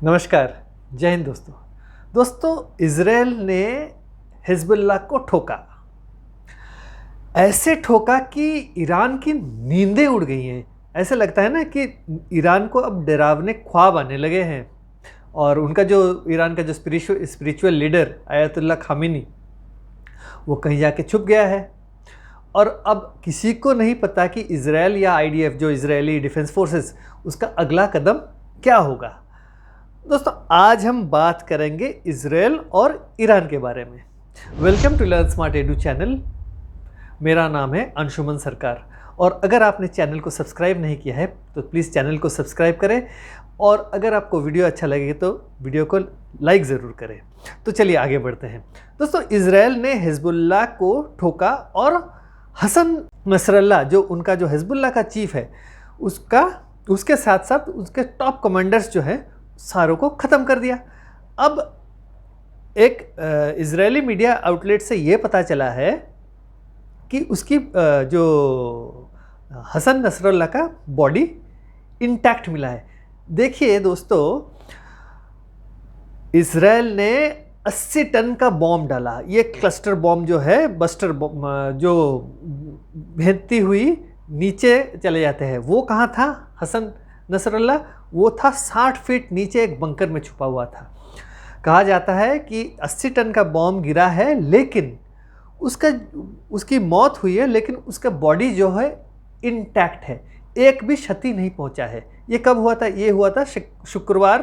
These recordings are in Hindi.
नमस्कार, जय हिंद दोस्तों। इज़राइल ने हिज़्बुल्लाह को ठोका। ऐसे ठोका कि ईरान की नींदें उड़ गई हैं। ऐसे लगता है ना कि ईरान को अब डरावने ख्वाब आने लगे हैं और उनका जो ईरान का जो स्पिरिचुअल लीडर आयतुल्लाह खामेनी वो कहीं जाके छुप गया है और अब किसी को नहीं पता कि इज़राइल या आईडीएफ जो इज़रायली डिफेंस फोर्सेस उसका अगला कदम क्या होगा। दोस्तों, आज हम बात करेंगे इज़राइल और ईरान के बारे में। Welcome to learn smart edu channel. मेरा नाम है अंशुमन सरकार और अगर आपने चैनल को सब्सक्राइब नहीं किया है तो प्लीज़ चैनल को सब्सक्राइब करें और अगर आपको वीडियो अच्छा लगे तो वीडियो को लाइक ज़रूर करें। तो चलिए आगे बढ़ते हैं। दोस्तों, इज़राइल ने हिज़्बुल्लाह को ठोका और हसन नसरल्लाह जो उनका जो हिज़्बुल्लाह का चीफ है उसके साथ साथ उसके टॉप कमांडर्स जो है सारों को ख़त्म कर दिया। अब एक इज़रायली मीडिया आउटलेट से ये पता चला है कि उसकी जो हसन नसरल्लाह का बॉडी इंटैक्ट मिला है। देखिए दोस्तों, इज़राइल ने 80 टन का बॉम्ब डाला। ये क्लस्टर बॉम्ब जो है, बस्टर बॉम्ब जो भेजती हुई नीचे चले जाते हैं, वो कहाँ था हसन नसरल्लाह? वो था 60 फीट नीचे एक बंकर में छुपा हुआ था। कहा जाता है कि 80 टन का बॉम्ब गिरा है लेकिन उसकी मौत हुई है, लेकिन उसका बॉडी जो है इंटैक्ट है, एक भी क्षति नहीं पहुंचा है। ये कब हुआ था? ये हुआ था शुक्रवार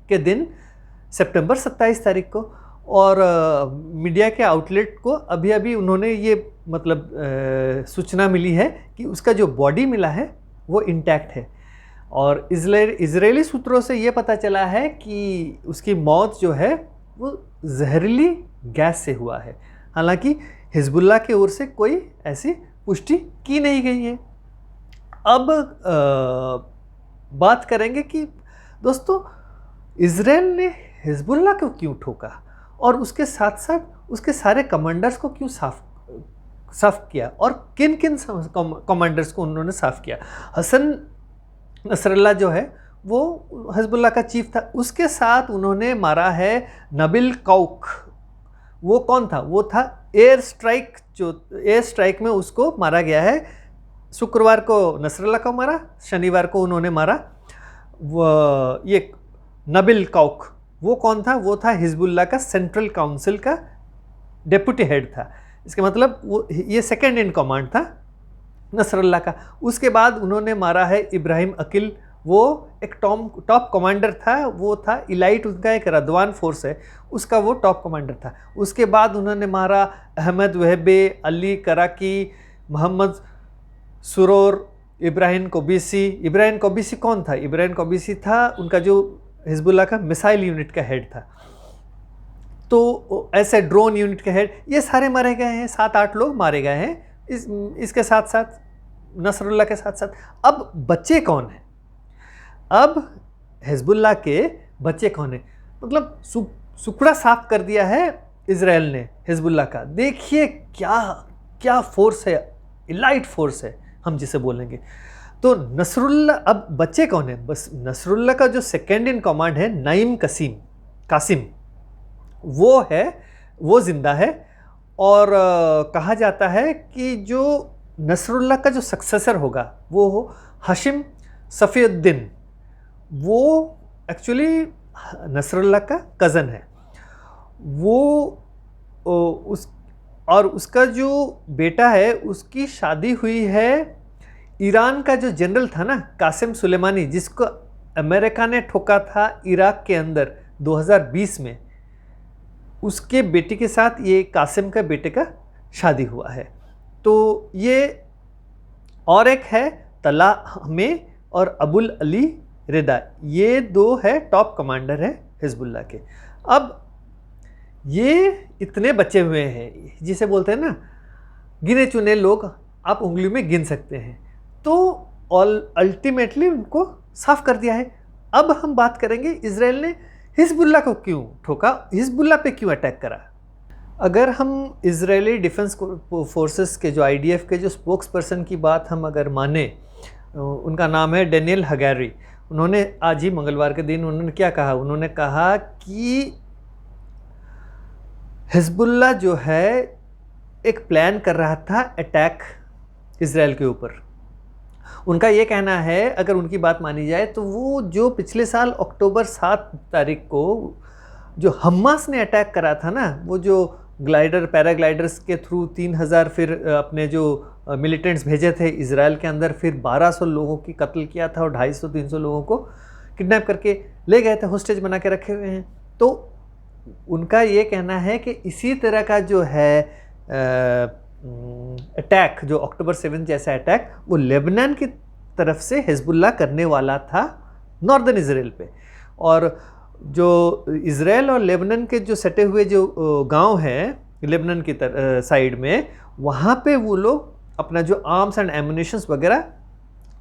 के दिन, सितंबर 27 तारीख को। और मीडिया के आउटलेट को अभी अभी उन्होंने ये सूचना मिली है कि उसका जो बॉडी मिला है वो इंटैक्ट है। और इज़रायली सूत्रों से ये पता चला है कि उसकी मौत जो है वो जहरीली गैस से हुआ है। हालांकि हिज़्बुल्लाह की ओर से कोई ऐसी पुष्टि की नहीं गई है। अब बात करेंगे कि दोस्तों, इज़राइल ने हिज़्बुल्लाह को क्यों ठोका और उसके साथ साथ उसके सारे कमांडर्स को क्यों साफ किया और किन किन कमांडर्स को उन्होंने साफ किया। हसन नसरल्लाह जो है वो हिज़्बुल्लाह का चीफ था, उसके साथ उन्होंने मारा है नबिल कौक। वो कौन था? वो था एयर स्ट्राइक में उसको मारा गया है। शुक्रवार को नसरल्लाह को मारा, शनिवार को उन्होंने मारा ये नबिल कौक। वो कौन था? वो था हिज़्बुल्लाह का सेंट्रल काउंसिल का डेप्यूटी हेड था। इसका मतलब वो ये सेकंड इन कमांड था नसरल्लाह का। उसके बाद उन्होंने मारा है इब्राहिम अकील, वो एक टॉप कमांडर था। वो था इलाइट, उनका एक रदवान फोर्स है, उसका वो टॉप कमांडर था। उसके बाद उन्होंने मारा अहमद वहबे, अली कराकी, मोहम्मद सुरोर, इब्राहिम कोबिसी कौन था? इब्राहिम कोबिसी था उनका जो हिज़्बुल्लाह का मिसाइल यूनिट का हेड था। तो ऐसे ड्रोन यूनिट का हेड, ये सारे मारे गए हैं। 7-8 लोग मारे गए हैं इसके साथ साथ, नसरुल्लाह के साथ साथ। अब बच्चे कौन हैं? अब हिज़्बुल्लाह के बच्चे कौन हैं? मतलब सुकड़ा साफ कर दिया है इज़राइल ने हिज़्बुल्लाह का। देखिए क्या फोर्स है, इलाइट फोर्स है हम जिसे बोलेंगे। तो नसरुल्लाह, अब बच्चे कौन है? बस नसरुल्लाह का जो सेकेंड इन कमांड है नईम कासिम, वो जिंदा है। और कहा जाता है कि जो नसरुल्लाह का जो सक्सेसर होगा वो हो हाशिम सफ़ीउद्दीन। वो एक्चुअली नसरुल्लाह का कज़न है। और उसका जो बेटा है उसकी शादी हुई है ईरान का जो जनरल था ना, कासिम सुलेमानी, जिसको अमेरिका ने ठोका था इराक के अंदर 2020 में। उसके बेटे के साथ ये कासिम का बेटे का शादी हुआ है। तो ये और एक है तला हमें और अबुल अली रेदा, ये 2 है टॉप कमांडर है हिज़्बुल्लाह के। अब ये इतने बचे हुए हैं, जिसे बोलते हैं ना गिने चुने लोग, आप उंगली में गिन सकते हैं। तो अल्टीमेटली उनको साफ कर दिया है। अब हम बात करेंगे इज़राइल ने हिज़्बुल्लाह को क्यों ठोका, हिज़्बुल्लाह पे क्यों अटैक करा। अगर हम इज़रायली डिफेंस फोर्सेस के जो आईडीएफ के जो स्पोक्स पर्सन की बात हम अगर माने, उनका नाम है डेनियल हगैरी। उन्होंने आज ही मंगलवार के दिन उन्होंने क्या कहा, उन्होंने कहा कि हिजबुल्लाह जो है एक प्लान कर रहा था अटैक इजराइल के ऊपर। उनका ये कहना है, अगर उनकी बात मानी जाए, तो वो जो पिछले साल अक्टूबर 7 तारीख को जो हमास ने अटैक करा था ना, वो जो पैराग्लाइडर्स के थ्रू 3000 फिर अपने जो मिलिटेंट्स भेजे थे इजराइल के अंदर, फिर 1200 लोगों की कत्ल किया था और 250-300 लोगों को किडनैप करके ले गए थे, होस्टेज बना के रखे हुए हैं। तो उनका ये कहना है कि इसी तरह का जो है अटैक, जो अक्टूबर 7 जैसा अटैक, वो लेबनान की तरफ से हिजबुल्लाह करने वाला था नॉर्दर्न इजराइल पे। और जो इजराइल और लेबनान के जो सटे हुए जो गांव हैं लेबनान की साइड में, वहाँ पे वो लोग अपना जो आर्म्स एंड एमुनिशंस वगैरह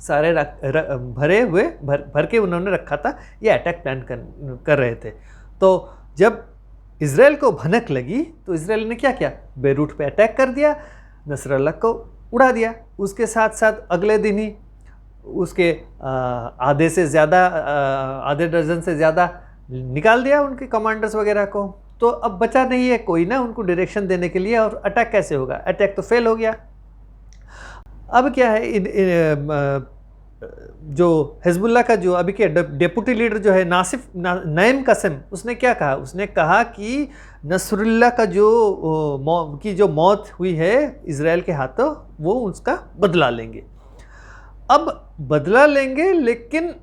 सारे भर के उन्होंने रखा था, ये अटैक प्लान कर रहे थे। तो जब इजराइल को भनक लगी तो इजराइल ने क्या किया, बेरूट पे अटैक कर दिया, नसरल्लाह को उड़ा दिया। उसके साथ साथ अगले दिन ही उसके आधे दर्जन से ज़्यादा निकाल दिया उनके कमांडर्स वगैरह को। तो अब बचा नहीं है कोई ना उनको डायरेक्शन देने के लिए, और अटैक कैसे होगा, अटैक तो फेल हो गया। अब क्या है, जो हिजबुल्लाह का जो अभी के डेप्यूटी लीडर जो है नईम कासिम, उसने क्या कहा, उसने कहा कि नसरुल्लाह का जो मौत हुई है इजराइल के हाथों, वो उसका बदला लेंगे। अब बदला लेंगे, लेकिन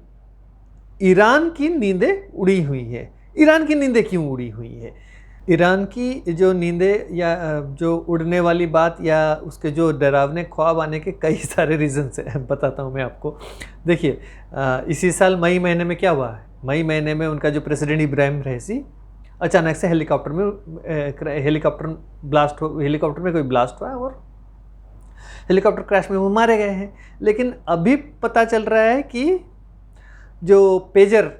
ईरान की नींदें उड़ी हुई है। ईरान की नींदें क्यों उड़ी हुई है? ईरान की जो नींदें या जो उड़ने वाली बात या उसके जो डरावने ख्वाब आने के कई सारे रीजंस हैं, बताता हूँ मैं आपको। देखिए, इसी साल मई महीने में क्या हुआ है, मई महीने में उनका जो प्रेसिडेंट इब्राहिम रईसी अचानक से हेलीकॉप्टर में कोई ब्लास्ट हुआ और हेलीकॉप्टर क्रैश में वो मारे गए हैं। लेकिन अभी पता चल रहा है कि जो पेजर,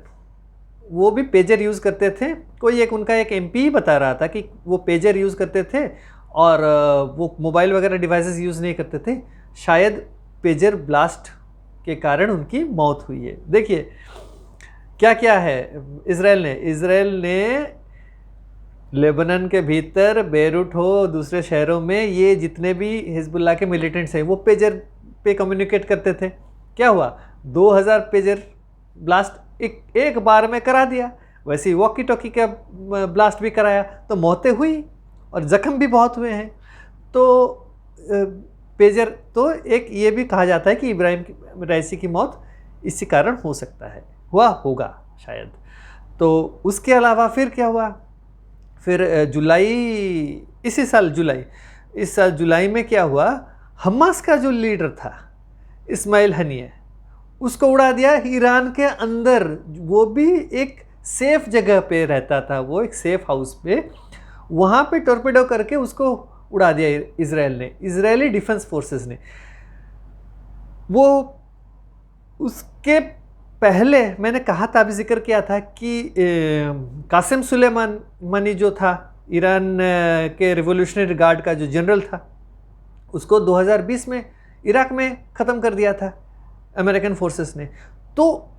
वो भी पेजर यूज़ करते थे। कोई उनका एक एमपी ही बता रहा था कि वो पेजर यूज़ करते थे और वो मोबाइल वगैरह डिवाइसेस यूज़ नहीं करते थे। शायद पेजर ब्लास्ट के कारण उनकी मौत हुई है। देखिए क्या क्या है, इजराइल ने लेबनान के भीतर, बेरूट हो, दूसरे शहरों में, ये जितने भी हिजबुल्लाह के मिलिटेंट्स हैं वो पेजर पे कम्युनिकेट करते थे। क्या हुआ, 2000 पेजर ब्लास्ट एक बार में करा दिया। वैसे ही वॉकी टॉकी का ब्लास्ट भी कराया, तो मौतें हुई और ज़ख्म भी बहुत हुए हैं। तो पेजर, तो एक ये भी कहा जाता है कि इब्राहिम रईसी की मौत इसी कारण हो सकता है, होगा शायद। तो उसके अलावा फिर क्या हुआ, फिर इस साल जुलाई में क्या हुआ, हमास का जो लीडर था इस्माइल हनिया, उसको उड़ा दिया ईरान के अंदर। वो भी एक सेफ जगह पे रहता था, वो एक सेफ हाउस पे, वहाँ पे टॉर्पेडो करके उसको उड़ा दिया इजरायली डिफेंस फोर्सेस ने। वो उसके पहले मैंने कहा था, अभी जिक्र किया था कि कासिम सुलेमानी जो था, ईरान के रिवोल्यूशनरी गार्ड का जो जनरल था, उसको 2020 में इराक में ख़त्म कर दिया था अमेरिकन फोर्सेस ने। तो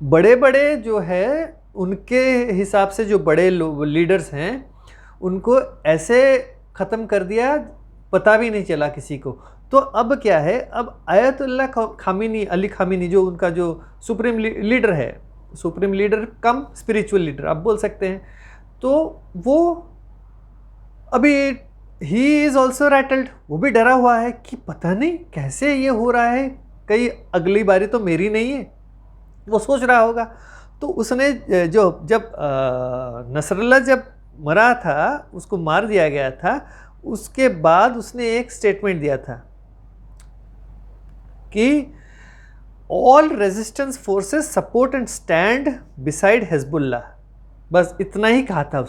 बड़े बड़े जो है, उनके हिसाब से जो बड़े लीडर्स हैं, उनको ऐसे ख़त्म कर दिया, पता भी नहीं चला किसी को। तो अब क्या है, अब आयतुल्लाह अली खामीनी जो उनका जो सुप्रीम लीडर है, सुप्रीम लीडर कम स्पिरिचुअल लीडर आप बोल सकते हैं, तो वो अभी ही इज़ ऑल्सो रैटल्ड, वो भी डरा हुआ है कि पता नहीं कैसे ये हो रहा है, कहीं अगली बारी तो मेरी नहीं है, वो सोच रहा होगा। तो उसने जब नसरल्लाह जब मरा था, उसको मार दिया गया था, उसके बाद उसने एक स्टेटमेंट दिया था कि all resistance forces support and stand beside Hezbollah. बस इतना ही कहा था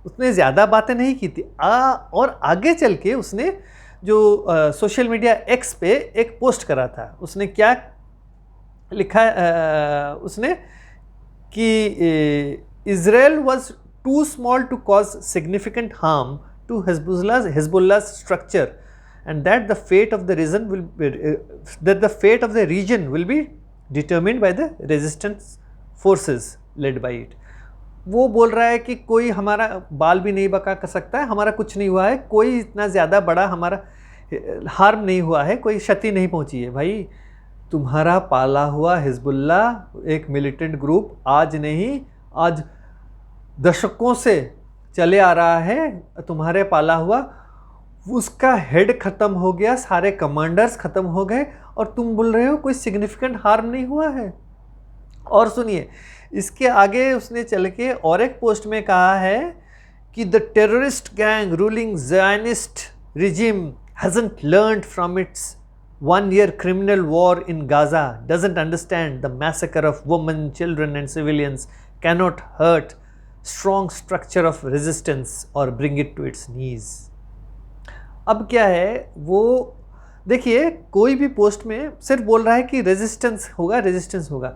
उसने ज़्यादा बातें नहीं की थी। और आगे चल के उसने जो सोशल मीडिया एक्स पे एक पोस्ट करा था, उसने क्या लिखा, उसने कि Israel was too small to cause significant harm to Hezbollah structure and that the fate of the region will be determined by the resistance forces led by it. वो बोल रहा है कि कोई हमारा बाल भी नहीं बका कर सकता है, हमारा कुछ नहीं हुआ है, कोई इतना ज़्यादा बड़ा हमारा हार्म नहीं हुआ है, कोई क्षति नहीं पहुंची है। भाई तुम्हारा पाला हुआ हिजबुल्लाह एक मिलिटेंट ग्रुप आज नहीं, आज दशकों से चले आ रहा है, तुम्हारे पाला हुआ, उसका हेड ख़त्म हो गया, सारे कमांडर्स ख़त्म हो गए, और तुम बोल रहे हो कोई सिग्निफिकेंट हार्म नहीं हुआ है। और सुनिए, इसके आगे उसने चल के और एक पोस्ट में कहा है कि the terrorist gang ruling Zionist regime hasn't learned from its one-year criminal war in Gaza, doesn't understand the massacre of women, children and civilians, cannot hurt strong structure of resistance or bring it to its knees। अब क्या है, वो देखिए कोई भी पोस्ट में सिर्फ बोल रहा है कि रेजिस्टेंस होगा, रेजिस्टेंस होगा,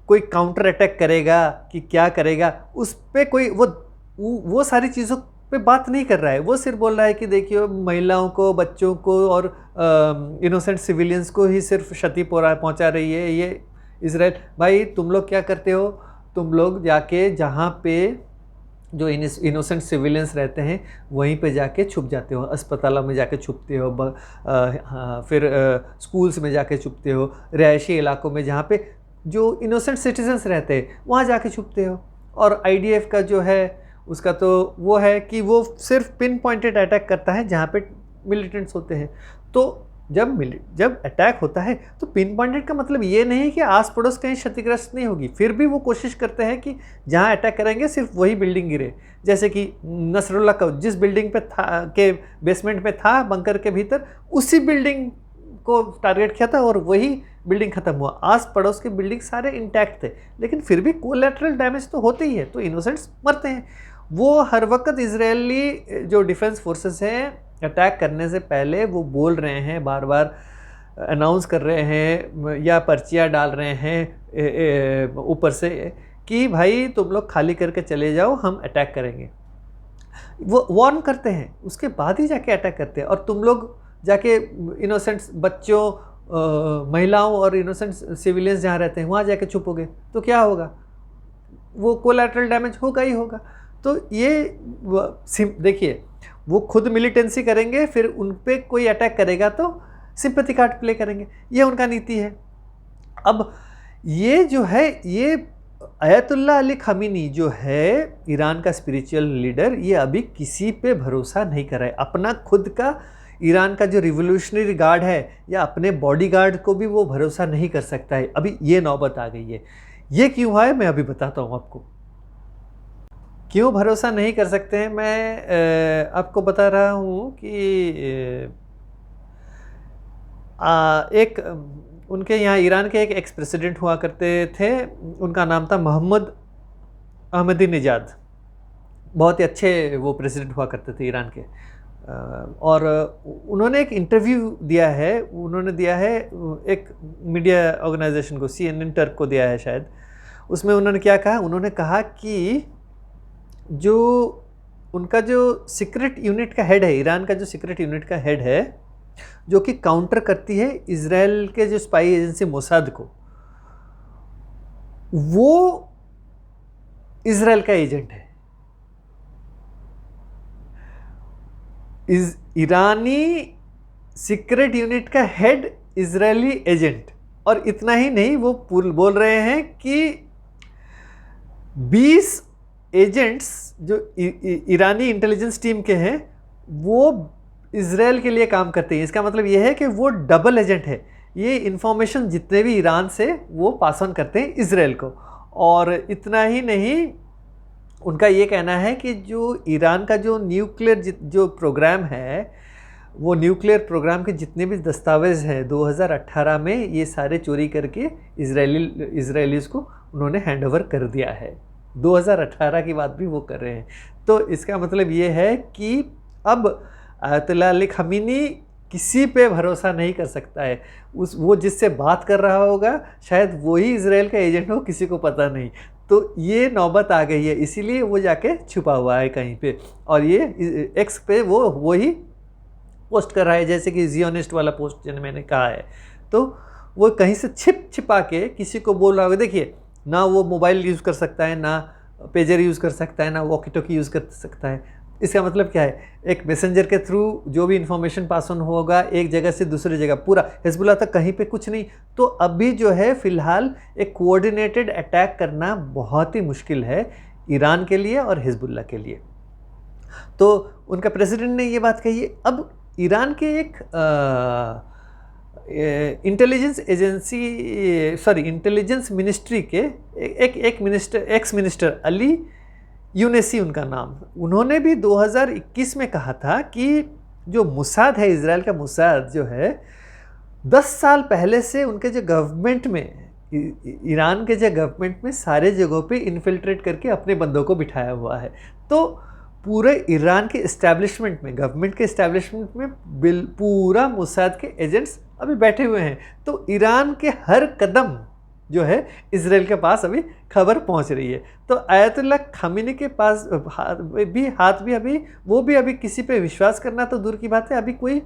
कोई काउंटर अटैक करेगा कि क्या करेगा, उस पर कोई वो सारी चीज़ों पे बात नहीं कर रहा है। वो सिर्फ बोल रहा है कि देखिए महिलाओं को, बच्चों को और इनोसेंट सिविलियंस को ही सिर्फ क्षति पहुंचा रही है ये इजराइल। भाई तुम लोग क्या करते हो, तुम लोग जाके जहाँ पे जो इनोसेंट सिविलियंस रहते हैं वहीं पे जाके छुप जाते हो, अस्पतालों में जाके छुपते हो, फिर स्कूल्स में जाके छुपते हो, रिहायशी इलाकों में जहाँ पे जो इनोसेंट सिटीजन्स रहते हैं वहाँ जाके छुपते हो। और आईडीएफ का जो है उसका तो वो है कि वो सिर्फ पिन पॉइंटेड अटैक करता है जहाँ पे मिलिटेंट्स होते हैं। तो जब अटैक होता है तो पिन पॉइंटेड का मतलब ये नहीं कि आस पड़ोस कहीं क्षतिग्रस्त नहीं होगी, फिर भी वो कोशिश करते हैं कि जहाँ अटैक करेंगे सिर्फ वही बिल्डिंग गिरे। जैसे कि नसरुल्लाह का जिस बिल्डिंग पे था, के बेसमेंट में था बंकर के भीतर, उसी बिल्डिंग को टारगेट किया था और वही बिल्डिंग ख़त्म हुआ। आस पड़ोस के बिल्डिंग सारे इंटैक्ट थे, लेकिन फिर भी कोलैटरल डैमेज तो होते ही है, तो इनोसेंट्स मरते हैं। वो हर वक्त इजरायली जो डिफेंस फोर्सेस हैं अटैक करने से पहले वो बोल रहे हैं, बार बार अनाउंस कर रहे हैं या पर्चियाँ डाल रहे हैं ऊपर से कि भाई तुम लोग खाली करके चले जाओ, हम अटैक करेंगे। वो वार्न करते हैं, उसके बाद ही जाके अटैक करते हैं। और तुम लोग जाके इनोसेंट्स बच्चों, महिलाओं और इनोसेंट सिविलियंस जहाँ रहते हैं वहाँ जाके छुपोगे तो क्या होगा, वो कोलैटरल डैमेज होगा ही होगा। तो ये देखिए, वो खुद मिलिटेंसी करेंगे, फिर उन पे कोई अटैक करेगा तो सिंपैथी कार्ड प्ले करेंगे, ये उनका नीति है। अब ये जो है, ये अयतुल्लाह अली खामेनी जो है ईरान का स्पिरिचुअल लीडर, ये अभी किसी पे भरोसा नहीं कर रहा है। अपना खुद का ईरान का जो रिवोल्यूशनरी गार्ड है या अपने बॉडीगार्ड को भी वो भरोसा नहीं कर सकता है। अभी ये नौबत आ गई है। ये क्यों हुआ है मैं अभी बताता हूँ आपको, क्यों भरोसा नहीं कर सकते हैं। मैं आपको बता रहा हूँ कि एक उनके यहाँ ईरान के एक एक्स प्रेसिडेंट हुआ करते थे, उनका नाम था मोहम्मद अहमदीनेजाद। बहुत ही अच्छे वो प्रेसिडेंट हुआ करते थे ईरान के। और उन्होंने एक इंटरव्यू दिया है, उन्होंने दिया है एक मीडिया ऑर्गेनाइजेशन को, CNN टर्क को दिया है शायद। उसमें उन्होंने क्या कहा, उन्होंने कहा कि जो उनका जो सीक्रेट यूनिट का हेड है, ईरान का जो सीक्रेट यूनिट का हेड है, जो कि काउंटर करती है इजराइल के जो स्पाई एजेंसी मोसाद को, वो इजराइल का एजेंट है। ईरानी सीक्रेट यूनिट का हेड इजरायली एजेंट। और इतना ही नहीं, वो बोल रहे हैं कि 20 एजेंट्स जो ईरानी इंटेलिजेंस टीम के हैं वो इजराइल के लिए काम करते हैं। इसका मतलब ये है कि वो डबल एजेंट है। ये इंफॉर्मेशन जितने भी ईरान से वो पास ऑन करते हैं इजराइल को। और इतना ही नहीं, उनका ये कहना है कि जो ईरान का जो न्यूक्लियर जो प्रोग्राम है, वो न्यूक्लियर प्रोग्राम के जितने भी दस्तावेज़ हैं 2018 में ये सारे चोरी करके इजरायलीज़ को उन्होंने हैंड ओवर कर दिया है। 2018 की बात भी वो कर रहे हैं। तो इसका मतलब ये है कि अब अयतुल्लाह अली खामेनी किसी पे भरोसा नहीं कर सकता है। वो जिससे बात कर रहा होगा शायद वही इजराइल का एजेंट हो, किसी को पता नहीं। तो ये नौबत आ गई है, इसीलिए वो जाके छुपा हुआ है कहीं पे। और ये एक्स पे वो ही पोस्ट कर रहा है, जैसे कि जियोनिस्ट वाला पोस्ट जिन्हें मैंने कहा है। तो वो कहीं से छिपा के किसी को बोल रहा होगा, देखिए ना वो मोबाइल यूज़ कर सकता है, ना पेजर यूज़ कर सकता है, ना वॉकी टॉकी यूज़ कर सकता है। इसका मतलब क्या है, एक मैसेंजर के थ्रू जो भी इंफॉर्मेशन पास ऑन होगा एक जगह से दूसरी जगह, पूरा हिजबुल्लाह तक कहीं पे कुछ नहीं। तो अभी जो है फ़िलहाल एक कोऑर्डिनेटेड अटैक करना बहुत ही मुश्किल है ईरान के लिए और हिजबुल्लाह के लिए। तो उनका प्रेसिडेंट ने ये बात कही है। अब ईरान के एक intelligence agency, sorry intelligence ministry के एक्स मिनिस्टर अली यूनेसी उनका नाम, उन्होंने भी 2021 में कहा था कि जो मुसाद है, इजराइल का मुसाद जो है 10 साल पहले से उनके जो गवर्नमेंट में, ईरान के जो गवर्नमेंट में सारे जगहों पे इन्फिल्ट्रेट करके अपने बंदों को बिठाया हुआ है। तो पूरे ईरान के इस्टेब्लिशमेंट में, गवर्नमेंट के इस्टेब्लिशमेंट में पूरा मुसाद के एजेंट्स अभी बैठे हुए हैं। तो ईरान के हर कदम जो है इजराइल के पास अभी खबर पहुंच रही है। तो आयतुल्लाह खामेनी के पास हाथ भी अभी, वो भी अभी किसी पे विश्वास करना तो दूर की बात है, अभी कोई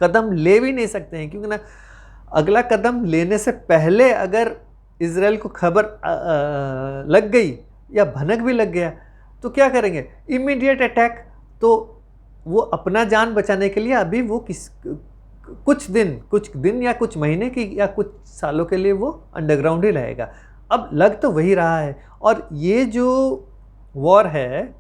कदम ले भी नहीं सकते हैं, क्योंकि ना अगला कदम लेने से पहले अगर इजराइल को खबर लग गई या भनक भी लग गया तो क्या करेंगे, इमीडिएट अटैक। तो वो अपना जान बचाने के लिए अभी वो कुछ दिन या कुछ महीने की या कुछ सालों के लिए वो अंडरग्राउंड ही रहेगा। अब लग तो वही रहा है। और ये जो वॉर है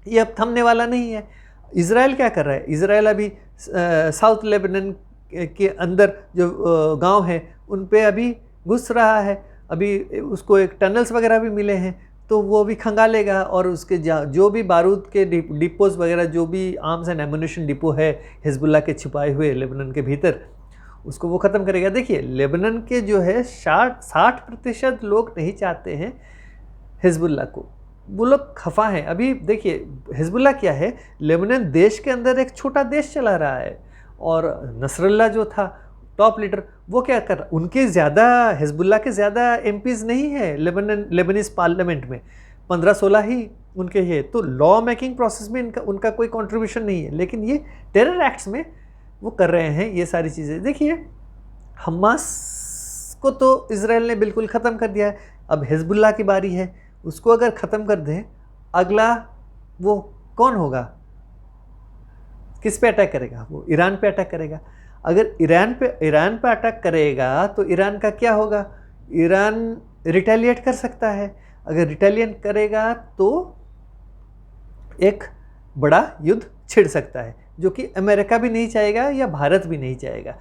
ये अब थमने वाला नहीं है। इजराइल क्या कर रहा है, इजराइल अभी साउथ लेबनान के अंदर जो गांव है उन पे अभी घुस रहा है। अभी उसको एक टनल्स वगैरह भी मिले हैं, तो वो भी खंगालेगा और उसके जो भी बारूद के डिपोज वगैरह, जो भी आर्म्स एंड एमुनिशन डिपो है हिजबुल्लाह के छुपाए हुए लेबनान के भीतर, उसको वो ख़त्म करेगा। देखिए लेबनान के जो है 60% लोग नहीं चाहते हैं हिजबुल्लाह को, वो लोग खफा हैं। अभी देखिए हिजबुल्लाह क्या है, लेबनान देश के अंदर एक छोटा देश चला रहा है, और नसरुल्लाह जो था टॉप लीडर, वो क्या कर रहा, उनके ज़्यादा, हिजबुल्लाह के ज़्यादा एमपीज़ नहीं है लेबनीज़ पार्लियामेंट में, 15-16 ही उनके है। तो लॉ मेकिंग प्रोसेस में उनका कोई कंट्रीब्यूशन नहीं है, लेकिन ये टेरर एक्ट्स में वो कर रहे हैं ये सारी चीज़ें। देखिए हमास को तो इजराइल ने बिल्कुल ख़त्म कर दिया है, अब हिजबुल्लाह की बारी है। उसको अगर ख़त्म कर दें, अगला वो कौन होगा, किस पे अटैक करेगा, वो ईरान पे अटैक करेगा। अगर ईरान पे अटैक करेगा तो ईरान का क्या होगा, ईरान रिटेलिएट कर सकता है। अगर रिटेलिएट करेगा तो एक बड़ा युद्ध छिड़ सकता है, जो कि अमेरिका भी नहीं चाहेगा या भारत भी नहीं चाहेगा।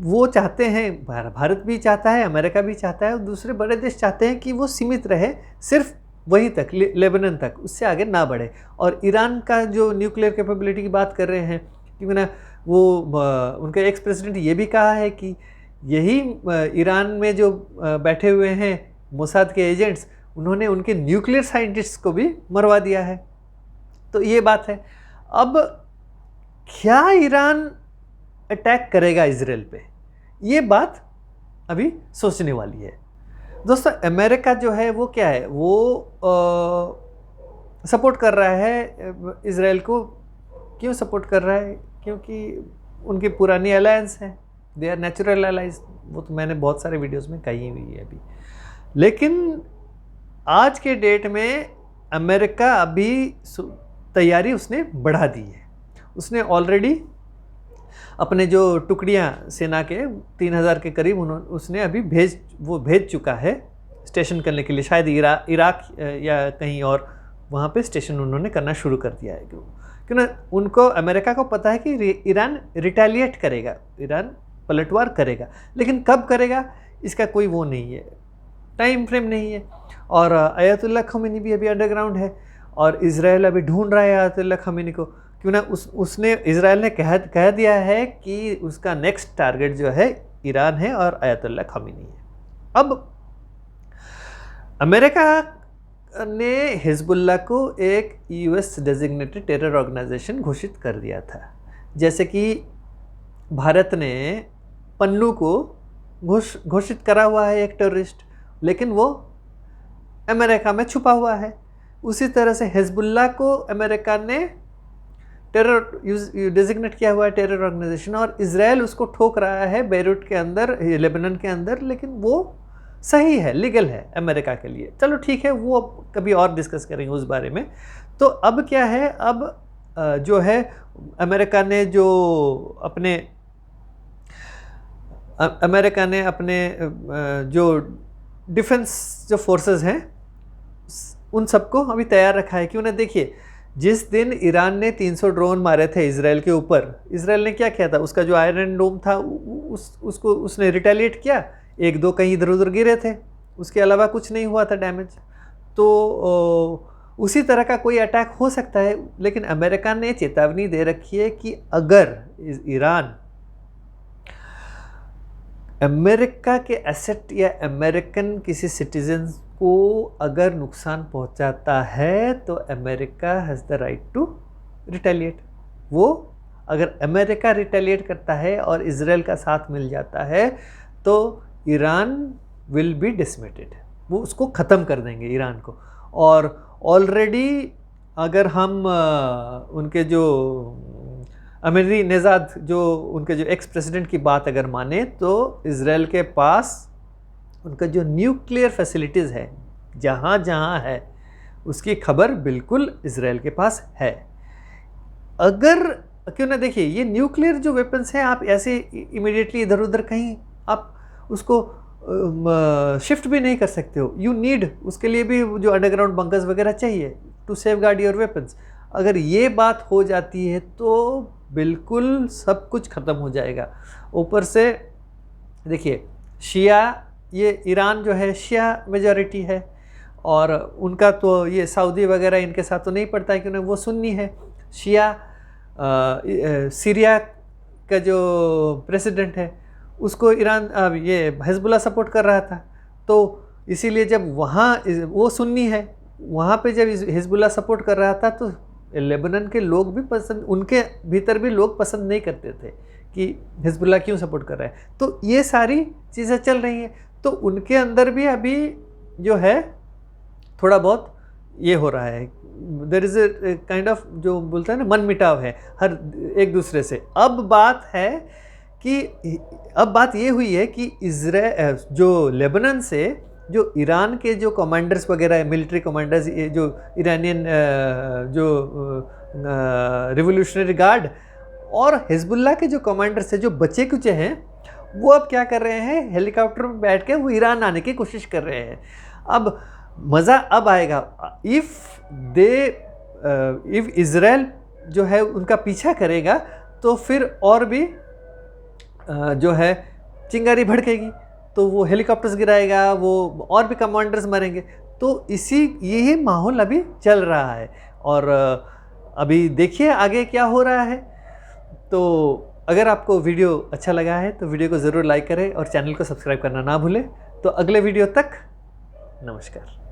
वो चाहते हैं, भारत भी चाहता है, अमेरिका भी चाहता है, और दूसरे बड़े देश चाहते हैं कि वो सीमित रहे सिर्फ वहीं तक, लेबनान तक, उससे आगे ना बढ़े। और ईरान का जो न्यूक्लियर कैपेबिलिटी की बात कर रहे हैं, क्योंकि ना वो उनके एक्स प्रेसिडेंट ये भी कहा है कि यही ईरान में जो बैठे हुए हैं मोसाद के एजेंट्स, उन्होंने उनके न्यूक्लियर साइंटिस्ट को भी मरवा दिया है। तो ये बात है। अब क्या ईरान अटैक करेगा इजराइल पे, ये बात अभी सोचने वाली है। दोस्तों अमेरिका जो है वो क्या है, वो सपोर्ट कर रहा है इजराइल को। क्यों सपोर्ट कर रहा है, क्योंकि उनकी पुरानी अलायंस है, दे आर नेचुरल अलाइज, वो तो मैंने बहुत सारे वीडियोस में कही हुई है अभी। लेकिन आज के डेट में अमेरिका अभी तैयारी उसने बढ़ा दी है। उसने ऑलरेडी अपने जो टुकड़ियां सेना के 3000 के करीब उसने अभी भेज चुका है स्टेशन करने के लिए, शायद इराक या कहीं और, वहाँ पे स्टेशन उन्होंने करना शुरू कर दिया है। क्यों ना, उनको, अमेरिका को पता है कि ईरान रिटेलिएट करेगा, ईरान पलटवार करेगा, लेकिन कब करेगा इसका कोई वो नहीं है, टाइम फ्रेम नहीं है। और आयतुल्लाह खमीनी भी अभी अंडरग्राउंड है, और इजराइल अभी ढूंढ रहा है आयतुल्लाह खमीनी को। क्यों ना, उसने, इजराइल ने कह दिया है कि उसका नेक्स्ट टारगेट जो है ईरान है और आयतुल्लाह खमीनी है। अब अमेरिका ने हिजबुल्लाह को एक यूएस डेजिग्नेटेड टेरर ऑर्गेनाइजेशन घोषित कर दिया था, जैसे कि भारत ने पन्नू को घोषित करा हुआ है एक टेररिस्ट, लेकिन वो अमेरिका में छुपा हुआ है। उसी तरह से हिजबुल्लाह को अमेरिका ने टेरर डेजिग्नेट किया हुआ है टेरर ऑर्गेनाइजेशन, और इजराइल उसको ठोक रहा है बेरूट के अंदर, लेबनान के अंदर, लेकिन वो सही है, लीगल है अमेरिका के लिए। चलो ठीक है, वो कभी और डिस्कस करेंगे उस बारे में। तो अब क्या है, अब जो है अमेरिका ने जो डिफेंस जो फोर्सेस हैं उन सबको अभी तैयार रखा है। क्यों ना, देखिए जिस दिन ईरान ने 300 ड्रोन मारे थे इजराइल के ऊपर, इजराइल ने क्या किया था, उसका जो आयरन डोम था उसको उसने रिटेलिएट किया, एक दो कहीं इधर उधर गिरे थे, उसके अलावा कुछ नहीं हुआ था डैमेज। तो उसी तरह का कोई अटैक हो सकता है, लेकिन अमेरिका ने चेतावनी दे रखी है कि अगर ईरान अमेरिका के एसेट या अमेरिकन किसी सिटीजन को अगर नुकसान पहुंचाता है तो America has the right to retaliate. वो अगर अमेरिका रिटेलिएट करता है और इजराइल का साथ मिल जाता है तो ईरान विल बी डिसमिटेड, वो उसको ख़त्म कर देंगे ईरान को। और ऑलरेडी अगर हम उनके जो अमीरी नेजाद जो उनके जो एक्स प्रेसिडेंट की बात अगर माने, तो इजराइल के पास उनका जो न्यूक्लियर फैसिलिटीज़ है जहाँ जहाँ है उसकी खबर बिल्कुल इजराइल के पास है। अगर क्यों ना, देखिए ये न्यूक्लियर जो वेपन्स हैं आप ऐसे इमीडिएटली इधर उधर कहीं आप उसको शिफ्ट भी नहीं कर सकते हो। यू नीड, उसके लिए भी जो अंडरग्राउंड बंकर्स वगैरह चाहिए to safeguard your weapons. अगर ये बात हो जाती है तो बिल्कुल सब कुछ ख़त्म हो जाएगा। ऊपर से देखिए शिया, ये ईरान जो है शिया मेजॉरिटी है, और उनका तो ये सऊदी वगैरह इनके साथ तो नहीं पड़ता है क्योंकि वो सुन्नी है। शिया सीरिया का जो प्रेसिडेंट है उसको ईरान ये हिजबुल्लाह सपोर्ट कर रहा था, तो इसीलिए जब वहाँ वो सुन्नी है, वहाँ पे जब हिजबुल्लाह सपोर्ट कर रहा था तो लेबनान के लोग भी पसंद, उनके भीतर भी लोग पसंद नहीं करते थे कि हिजबुल्लाह क्यों सपोर्ट कर रहा है। तो ये सारी चीज़ें चल रही हैं, तो उनके अंदर भी अभी जो है थोड़ा बहुत ये हो रहा है, there is a kind of जो बोलते हैं ना मन मिटाव है हर एक दूसरे से। अब बात ये हुई है कि इजराइल जो लेबनान से जो ईरान के जो कमांडर्स वगैरह मिलिट्री कमांडर्स, ये जो ईरानियन जो रिवोल्यूशनरी गार्ड और हिजबुल्लाह के जो कमांडर्स हैं जो बचे कुचे हैं, वो अब क्या कर रहे हैं, हेलीकॉप्टर में बैठ के वो ईरान आने की कोशिश कर रहे हैं। अब मज़ा अब आएगा इफ़ इजराइल जो है उनका पीछा करेगा तो फिर और भी जो है चिंगारी भड़केगी, तो वो हेलीकॉप्टर्स गिराएगा, वो और भी कमांडर्स मरेंगे। तो यही माहौल अभी चल रहा है, और अभी देखिए आगे क्या हो रहा है। तो अगर आपको वीडियो अच्छा लगा है तो वीडियो को ज़रूर लाइक करें और चैनल को सब्सक्राइब करना ना भूलें। तो अगले वीडियो तक नमस्कार।